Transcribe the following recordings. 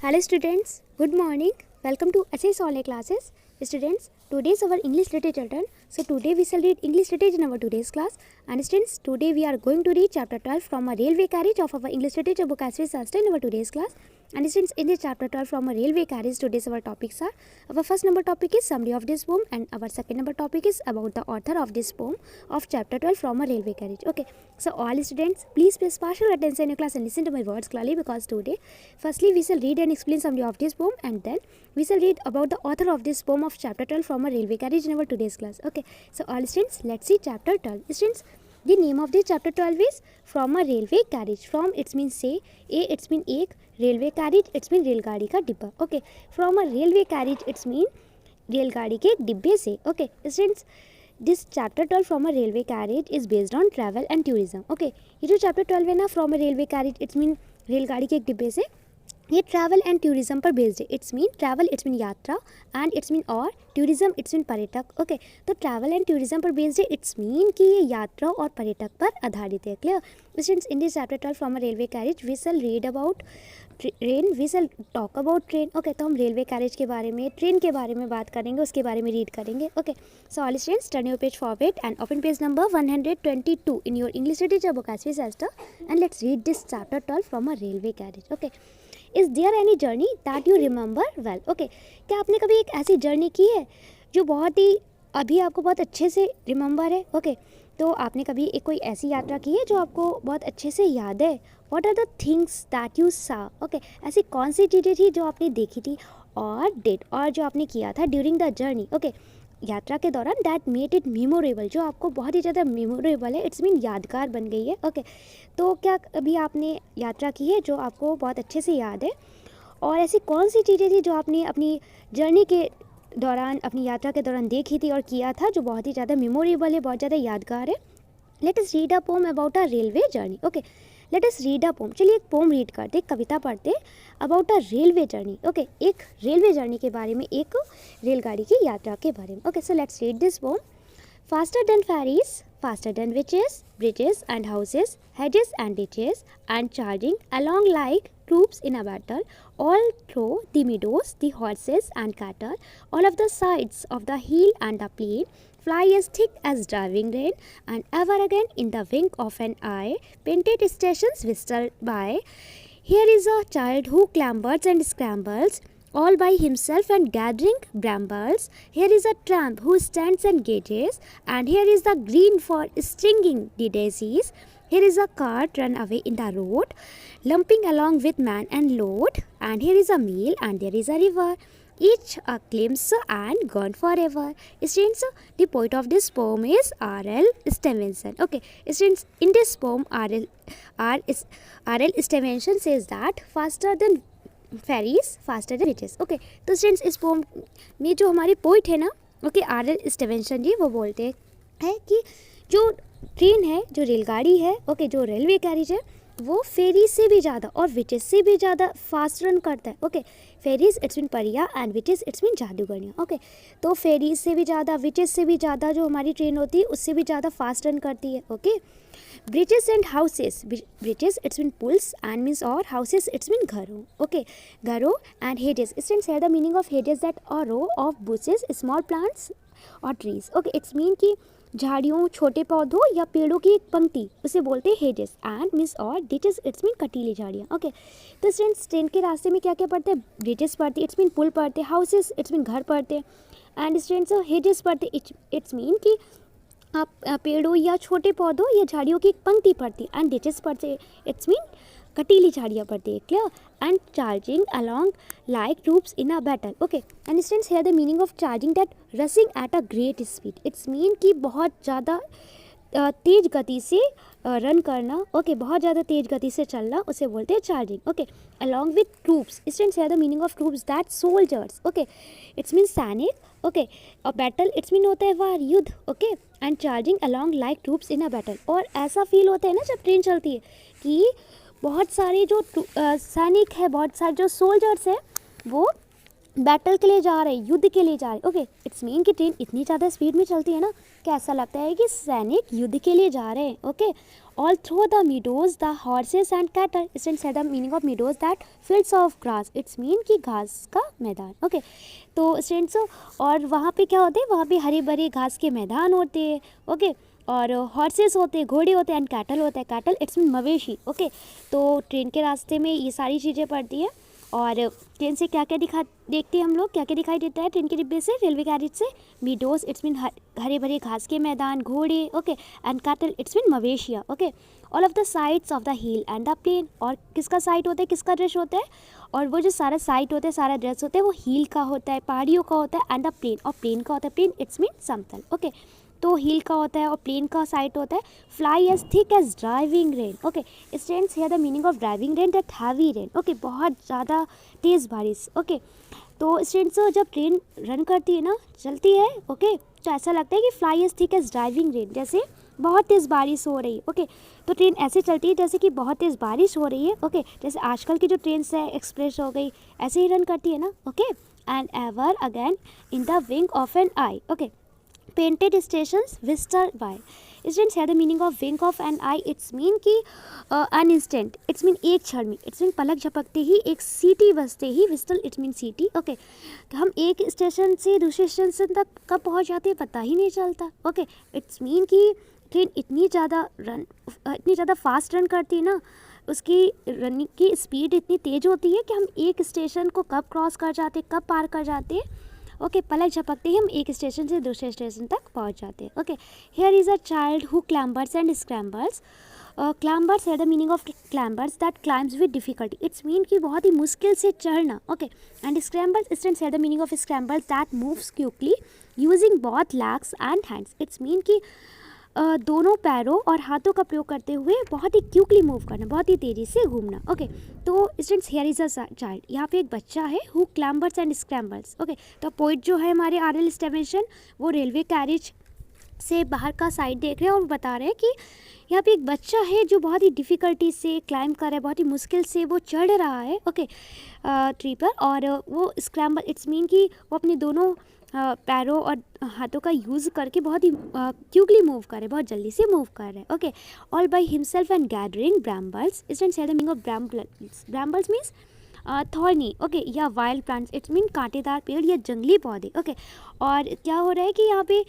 Hello students, good morning. Welcome to SS Online classes. Students, today is our English literature turn. So today we shall read English literature in our today's class. And students, today we are going to read chapter 12 from a railway carriage of our English literature book as we Shastra in our today's class. And students, in this chapter 12 from a railway carriage, today's our topics are, our first number topic is summary of this poem, and our second number topic is about the author of this poem of chapter 12 from a railway carriage. Okay, so all students, please pay partial attention in your class and listen to my words clearly, because today firstly we shall read and explain summary of this poem, and then we shall read about the author of this poem of chapter 12 from a railway carriage in our today's class. Okay, so all students, let's see chapter 12. Students, the name of this chapter 12 is from a railway carriage. From it's mean say, a it's mean एक, railway carriage it's mean रेलगाड़ी का डिब्बा. Okay, from a railway carriage it's mean रेलगाड़ी के एक डिब्बे से. Okay, students, this chapter 12 from a railway carriage is based on travel and tourism. Okay, ये जो चैप्टर 12 है ना, from a railway carriage it's mean रेलगाड़ी के एक डिब्बे से, ये ट्रैवल एंड टूरिज्म पर बेस्ड है. It's mean travel it's mean यात्रा, एंड इट्स मीन और टूरिज्म इट्स मीन पर्यटक. ओके, तो ट्रैवल एंड टूरिज्म पर बेस्ड है. इट्स मीन कि ये यात्रा और पर्यटक पर आधारित है. Clear students, in this chapter 12 from a railway carriage we shall read about train, we shall talk about train. Okay, तो हम रेलवे कैरेज के बारे में, ट्रेन के बारे में बात करेंगे, उसके बारे में रीड करेंगे. Okay, so all students, turn your page forward and open page number 122 in your English literature book as we Shastra, and let's read this chapter 12 from a railway carriage. Okay, is there any journey that you remember well. Okay, क्या आपने कभी एक ऐसी journey की है जो बहुत ही अभी आपको बहुत अच्छे से रिमेंबर है. ओके, तो आपने कभी एक कोई ऐसी यात्रा की है जो आपको बहुत अच्छे से याद है. What are the things that you saw. Okay, ऐसी कौन सी चीज़ें थी जो आपने देखी थी और डिड, और जो आपने किया था ड्यूरिंग द जर्नी. ओके, यात्रा के दौरान, दैट मेड इट मेमोरेबल, जो आपको बहुत ही ज़्यादा मेमोरेबल है. इट्स मीन यादगार बन गई है. ओके, तो क्या अभी आपने यात्रा की है जो आपको बहुत अच्छे से याद है, और ऐसी कौन सी चीज़ें थी जो आपने अपनी जर्नी के दौरान, अपनी यात्रा के दौरान देखी थी और किया था जो बहुत ही ज़्यादा मेमोरेबल है, बहुत ज़्यादा यादगार है. Let us read a poem about a railway journey. Okay, let us read a poem. चलिए एक पोम रीड करते, कविता पढ़ते about a railway journey. Okay, एक रेलवे जर्नी के बारे में, एक रेलगाड़ी की यात्रा के बारे में. Okay, so let's read this pome. Faster than ferries, faster than witches, bridges and houses, hedges and ditches, and charging along like troops in a battle, all through the meadows, the horses and cattle, all of the sides of the hill and the plain, fly as thick as driving rain, and ever again in the wink of an eye, painted stations whistle by. Here is a child who clambers and scrambles, all by himself and gathering brambles. Here is a tramp who stands and gazes, and here is the green for stringing the daisies. Here is a cart run away in the road, lumping along with man and load. And here is a mill, and there is a river, each a glimpse and gone forever. Students, the poet of this poem is R.L. Stevenson. Okay, students, in this poem R.L. Stevenson says that faster than fairies faster than witches. Okay, तो students, इस poem में जो हमारे poet है ना, okay, R.L. Stevenson जी, वो बोलते हैं कि जो ट्रेन है, जो रेलगाड़ी है, ओके, जो रेलवे कैरेज है, वो फेरी से भी ज़्यादा और विचेस से भी ज़्यादा फास्ट रन करता है. ओके, फेरीज इट्स मीन परिया, एंड विचेस इट्स मीन जादूगरियाँ. ओके, तो फेरीज से भी ज़्यादा, विचेस से भी ज़्यादा जो हमारी ट्रेन होती है उससे भी ज़्यादा फास्ट रन करती है. Okay, bridges and houses, bridges it's mean पुल्स एंड मीन्स, और हाउसेस इट्स मीन घरों. ओके, घरों and hedges. Students, here the meaning of hedges that a row of bushes, small plants और ट्रीज. ओके, इट्स मीन कि झाड़ियों, छोटे पौधों या पेड़ों की एक पंक्ति, उसे बोलते हैं हेजेस. एंड मीन्स और डिचेस इट्स मीन कटीली झाड़ियाँ. ओके, तो स्टूडेंट्स, ट्रेन के रास्ते में क्या क्या पढ़ते हैं? ब्रिजेस पढ़ते, इट्स मीन पुल पढ़ते, हाउसेस इट्स मीन घर पढ़ते, एंड स्टूडेंट्स हेजेस पढ़ते, इट्स मीन कि आप पेड़ों या छोटे पौधों या झाड़ियों की एक पंक्ति पढ़ती. एंड डिचेस पढ़ते, इट्स मीन कटीली झाड़ियाँ पढ़ती है. Clear? And charging along like troops in a battle. Okay, and students, here the meaning of charging that रसिंग at a great speed. It's mean कि बहुत ज़्यादा तेज़ गति से रन करना. ओके, बहुत ज़्यादा तेज़ गति से चलना, उसे बोलते हैं charging. Okay, along with troops. Students, here the meaning of troops that soldiers. Okay, it's mean सैनिक. ओके, और बैटल इट्स मीन होता है वार, युद्ध. Okay, and charging along like troops in a battle. और ऐसा फील होता है ना जब ट्रेन चलती है कि बहुत सारे जो सैनिक है, बहुत सारे जो सोल्जर्स हैं, वो बैटल के लिए जा रहे, युद्ध के लिए जा रहे। ओके, इट्स मीन कि ट्रेन इतनी ज़्यादा स्पीड में चलती है ना कि ऐसा लगता है कि सैनिक युद्ध के लिए जा रहे हैं। Okay, all through the meadows the horses and cattle. Students है the meaning of meadows that fields of grass. It's mean कि घास का मैदान। ओके, तो स्टूडेंट्स और वहाँ पे क्या होते हैं, वहाँ पे हरे भरे घास के मैदान होते हैं। ओके, और हॉर्सेस होते हैं, घोड़े होते हैं, एंड कैटल होता है। कैटल इट्स मीन मवेशी। ओके, तो ट्रेन के रास्ते में ये सारी चीज़ें पड़ती हैं। और ट्रेन से क्या क्या देखते हैं हम लोग, क्या क्या दिखाई देता है ट्रेन के डिब्बे से, रेलवे कैरिज से? मीडोज इट्स मीन हरे भरे घास के मैदान, घोड़े। Okay, and cattle it's mean मवेशिया। Okay, all of the sides of the hill and the plain. और किसका साइड होता है, किसका ड्रेस होता है? और वो जो सारा साइड होता है, सारा ड्रेस होता है, वो हिल का होता है, पहाड़ियों का होता है, एंड द प्लेन। और प्लेन का होता है, प्लेन इट्स मीन समतल। ओके, तो हिल का होता है और प्लेन का साइड होता है fly as thick as driving rain. Okay, students here the meaning of driving rain that heavy rain. Okay, बहुत ज़्यादा तेज़ बारिश। ओके, तो स्टूडेंट्स जब ट्रेन रन करती है ना, चलती है, ओके, तो ऐसा लगता है कि fly as thick as driving rain, जैसे बहुत तेज़ बारिश हो रही है। ओके, तो ट्रेन ऐसे चलती है जैसे कि बहुत तेज़ बारिश हो रही है। ओके, जैसे आजकल की जो ट्रेन है, एक्सप्रेस हो गई, ऐसे ही रन करती है ना। Okay, and ever again in the wing of an eye. Okay, painted stations whistle by. Students है the meaning of wing of an eye. It's mean कि एन इंस्टेंट, इट्स मीन एक क्षण में, इट्स मीन पलक झपकते ही, एक सीटी बजते ही, विस्टल it's mean सीटी। ओके, हम एक स्टेशन से दूसरे स्टेशन तक कब पहुंच जाते हैं पता ही नहीं चलता। ओके, इट्स मीन कि ट्रेन इतनी ज़्यादा फास्ट रन करती है ना, उसकी रनिंग की स्पीड इतनी तेज़ होती है कि हम एक स्टेशन को कब क्रॉस कर जाते, कब पार कर जाते हैं। ओके, पलक झपकते ही हम एक स्टेशन से दूसरे स्टेशन तक पहुंच जाते हैं। Okay, here is a child who clambers and scrambles. Clambers है the meaning of clambers that climbs with difficulty. It's mean कि बहुत ही मुश्किल से चढ़ना। ओके, एंड स्क्रैम्बल्स, स्टूडेंट्स है the meaning of scrambles that moves quickly using both legs and hands. It's mean कि दोनों पैरों और हाथों का प्रयोग करते हुए बहुत ही क्विकली मूव करना, बहुत ही तेज़ी से घूमना। ओके, तो students here is a child, यहाँ पे एक बच्चा है, हु क्लैम्बर्स एंड स्क्रैम्बल्स। ओके, तो पोइट जो है हमारे आर.एल. स्टीवेंसन, वो रेलवे कैरिज से बाहर का साइड देख रहे हैं और बता रहे हैं कि यहाँ पे एक बच्चा है जो बहुत ही डिफ़िकल्टी से क्लाइंब कर रहा है, बहुत ही मुश्किल से वो चढ़ रहा है। ओके, ट्री पर, और वो स्क्रैम्बल इट्स मीन कि वो अपने दोनों पैरों और हाथों का यूज़ करके बहुत ही क्विकली मूव कर रहे हैं, बहुत जल्दी से मूव कर रहे हैं। Okay, all by himself and gathering brambles. Students है the meaning of brambles. Brambles means thorny. Okay, या वाइल्ड प्लांट्स, इट्स मीन कांटेदार पेड़ या जंगली पौधे। ओके, और क्या हो रहा है कि यहाँ पे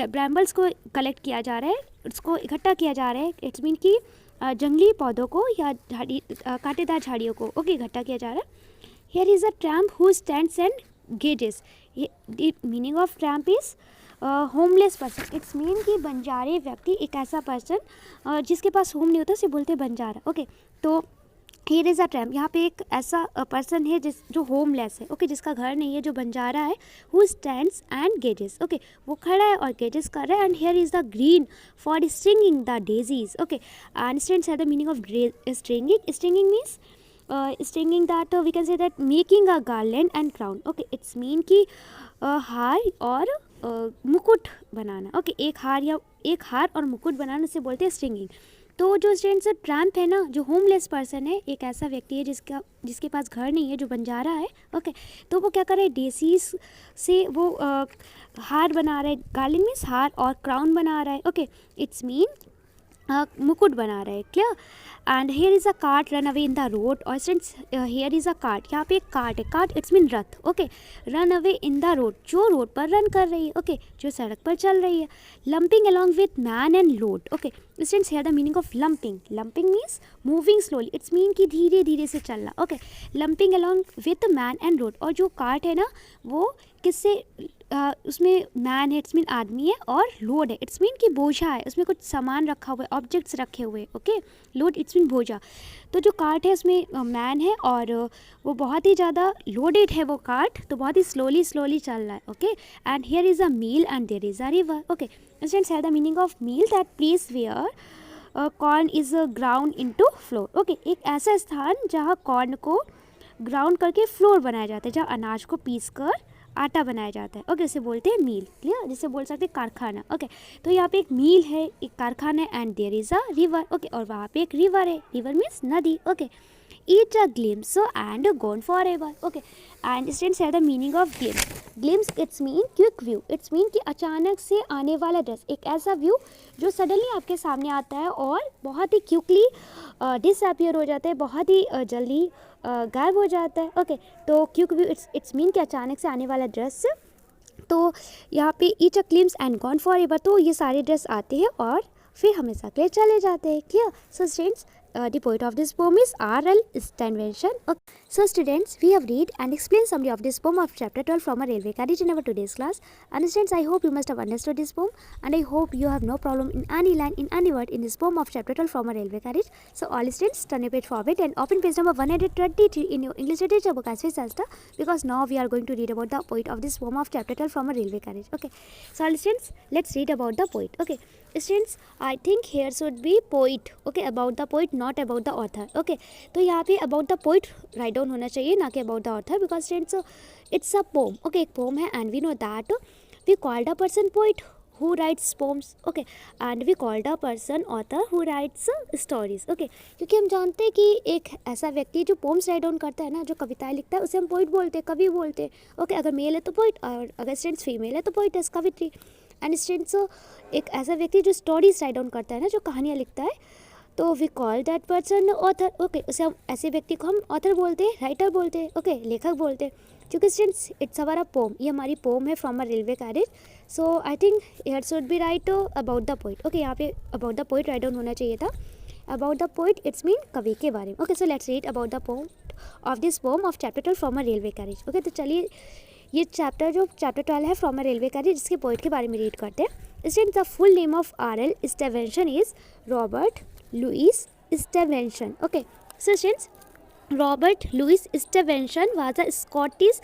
ब्रैम्बल्स को कलेक्ट किया जा रहा है, उसको इकट्ठा किया जा रहा है। इट्स मीन कि जंगली पौधों को या कांटेदार झाड़ियों को, ओके, इकट्ठा किया जा रहा है। Here is a tramp who stands and gazes. Meaning of tramp is homeless person. It's mean कि बंजारे व्यक्ति, एक ऐसा पर्सन जिसके पास होम नहीं होता, उसे बोलते बंजारा। ओके, तो हियर इज़ अ ट्रैम्प, यहाँ पे एक ऐसा पर्सन है जो होमलेस है। ओके, जिसका घर नहीं है, जो बंजारा है, who stands and gazes. Okay, वो खड़ा है और गेजेस कर रहा है। And here is the green for stringing the daisies. Okay, and stands है the meaning of stringing. Stringing means stringing that we can say that making a garland and crown. Okay, it's mean कि हार और मुकुट बनाना। Okay, एक हार और मुकुट बनाने से बोलते हैं स्ट्रिंगिंग। तो जो स्टूडेंट्स ट्रैम्प है ना, जो होमलेस पर्सन है, एक ऐसा व्यक्ति है जिसके पास घर नहीं है, जो बंजारा है। ओके, तो वो क्या कर रहा है, डेसीज से वो हार बना रहा है। गार्लैंड मीन्स हार, और क्राउन बना रहा है। ओके, इट्स मीन मुकुट बना रहा है। Clear? And here is a cart run away in the road. और students here is a cart, यहाँ पे एक कार्ट है। कार्ट इट्स मीन रथ। Okay, run away in the road, जो रोड पर रन कर रही है। ओके, जो सड़क पर चल रही है। Lumping along with man and load. Okay, students here the meaning of lumping. Lumping means moving slowly, it's mean कि धीरे धीरे से चलना। Okay, lumping along with man and load. और जो कार्ट है ना, वो किससे उसमें मैन है, इट्स मीन आदमी है, और लोड है, इट्स मीन कि बोझा है, उसमें कुछ सामान रखा हुआ है, ऑब्जेक्ट्स रखे हुए। ओके, लोड इट्स मीन बोझा। तो जो कार्ट है उसमें मैन है और वो बहुत ही ज़्यादा लोडेड है वो कार्ट, तो बहुत ही स्लोली चल रहा है। Okay, and here is a mill and there is a river. Okay, students है the meaning of mill that place where corn is ground into flour. Okay, एक ऐसा स्थान जहाँ कॉर्न को ग्राउंड करके फ्लोर बनाया जाता है, जहाँ अनाज को पीस कर आटा बनाया जाता है। ओके, इसे बोलते हैं मील। क्लियर? जिसे बोल सकते हैं कारखाना। ओके, तो यहाँ पे एक मील है, एक कारखाना है, and there is a river. Okay, और वहाँ पे एक रिवर है। रिवर मीन्स नदी। Okay, eat a glimpse and gone forever. Okay, and students here the meaning of glimpse. Glimpse it's mean quick view. It's mean कि अचानक से आने वाला दृश्य, एक ऐसा व्यू जो सडनली आपके सामने आता है और बहुत ही क्विकली डिसअपियर हो जाता है, बहुत ही जल्दी गायब हो जाता है. ओके, तो क्विक व्यू इट्स मीन कि अचानक से आने वाला दृश्य. तो यहाँ पे each a glimpse and gone for ever, तो ये सारे ड्रेस आते हैं और फिर हमेशा के लिए चले जाते हैं. Clear? So students, the poet of this poem is R.L. Stevenson. Okay. So students, we have read and explained summary of this poem of chapter 12 from a railway carriage in our today's class. And students, I hope you must have understood this poem, and I hope you have no problem in any line, in any word in this poem of chapter 12 from a railway carriage. So all students, turn your page forward and open page number 123 in your English literature book as well, because now we are going to read about the poet of this poem of chapter 12 from a railway carriage. Okay. So all students, let's read about the poet. Okay. Students, I think here should be poet. Okay, about the poet, not about the author. Okay, तो यहाँ पे about the poet write down होना चाहिए, ना कि about the author, because students it's a poem. Okay, एक poem है and we know that we called a person poet who writes poems. Okay, and we called a person author who writes stories. Okay, क्योंकि हम जानते हैं कि एक ऐसा व्यक्ति जो poems write down करता है ना, जो कविताएं लिखता है, उसे हम poet बोलते हैं, कवि बोलते हैं. Okay, अगर मेल है तो poet, और अगर students फीमेल है तो poetess, कवित्री. एंड स्टूडेंट्स, एक ऐसा व्यक्ति जो स्टोरीज राइट डाउन करता है ना, जो कहानियाँ लिखता है, तो we call that person author. Okay, उसे हम ऐसे व्यक्ति को हम ऑथर बोलते हैं, राइटर बोलते हैं. ओके, लेखक बोलते हैं. क्योंकि स्टूडेंट्स इट्स अवर पोम, ये हमारी पोम है from a railway carriage. So I think here should be right about the poet. Okay, यहाँ पे about the poet write down होना चाहिए था. About the poet it's mean कवि के बारे में. Okay, so let's read about the pome of this pome of chapter 12 from a railway carriage. Okay, तो चलिए ये चैप्टर जो चैप्टर 12 है फ्रॉम अ रेलवे कैरेज, जिसके पोइट के बारे में रीड करते हैं. Students, the full name of R.L. Stevenson is Robert Louis Stevenson. Okay, so students, Robert Louis Stevenson was a Scottish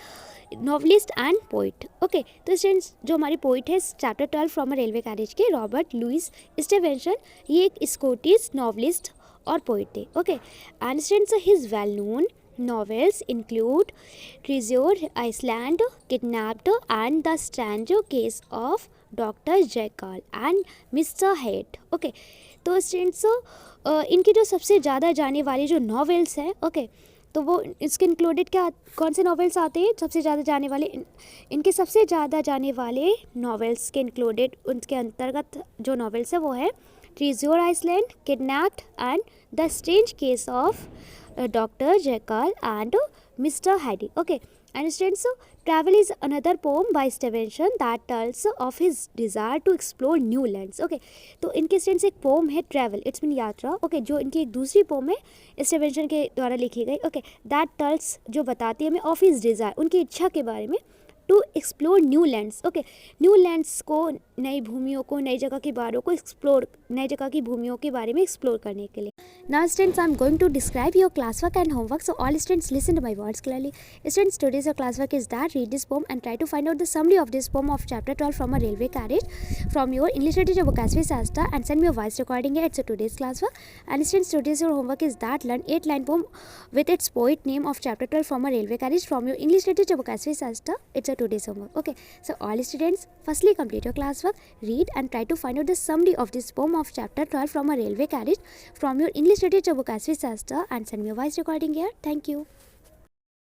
novelist and poet. Okay, तो students, जो हमारी poet है chapter 12 from a railway carriage के, Robert Louis Stevenson, ये एक Scottish novelist और poet थे. Okay, and students, his well known novels include Treasure Island, Kidnapped, and The Strange Case of Dr. Jekyll and Mr. Hyde. Okay, तो students, इनकी जो सबसे ज़्यादा जाने वाली जो नॉवेल्स हैं, ओके, तो वो इसके इंक्लूडेड क्या, कौन से नॉवेल्स आते हैं सबसे ज़्यादा जाने वाले, इनके सबसे ज़्यादा जाने वाले नॉवेल्स के इंक्लूडेड, उनके अंतर्गत जो नॉवेल्स है वो है Treasure Island, kidnapped and the strange case of Dr. Jekyll and Mr. Hyde. Okay, and students, Travel is another poem by Stevenson that tells of his desire to explore new lands. Okay, तो इनके students एक pome है travel, it's mean यात्रा. Okay, जो इनकी एक दूसरी pome है स्टीवेंसन के द्वारा लिखी गई. ओके, दैट टेल्स, जो बताती है हमें ऑफ हिज डिज़ायर, उनकी इच्छा के बारे में, to explore new lands. Okay, new lands को, नई भूमियों को, नई जगह के बारों को एक्सप्लोर, नई जगह की भूमियों के बारे में एक्सप्लोर करने के लिए. Now students, I am going to describe your classwork and homework, so all students listen to my words clearly. Students, today's your classwork is that read this poem and try to find out the summary of this poem of chapter 12 from a railway carriage from your English literature book as Shasta, and send me a voice recording here. It's a today's classwork. And students, today's your homework is that learn 8-line poem with its poet name of chapter 12 from a railway carriage from your English literature book as Shasta. It's a today's homework. Okay, so all students, firstly complete your classwork, read and try to find out the summary of this poem of chapter 12 from a railway carriage from your English literature book as Shasta, and send me a voice recording here. Thank you.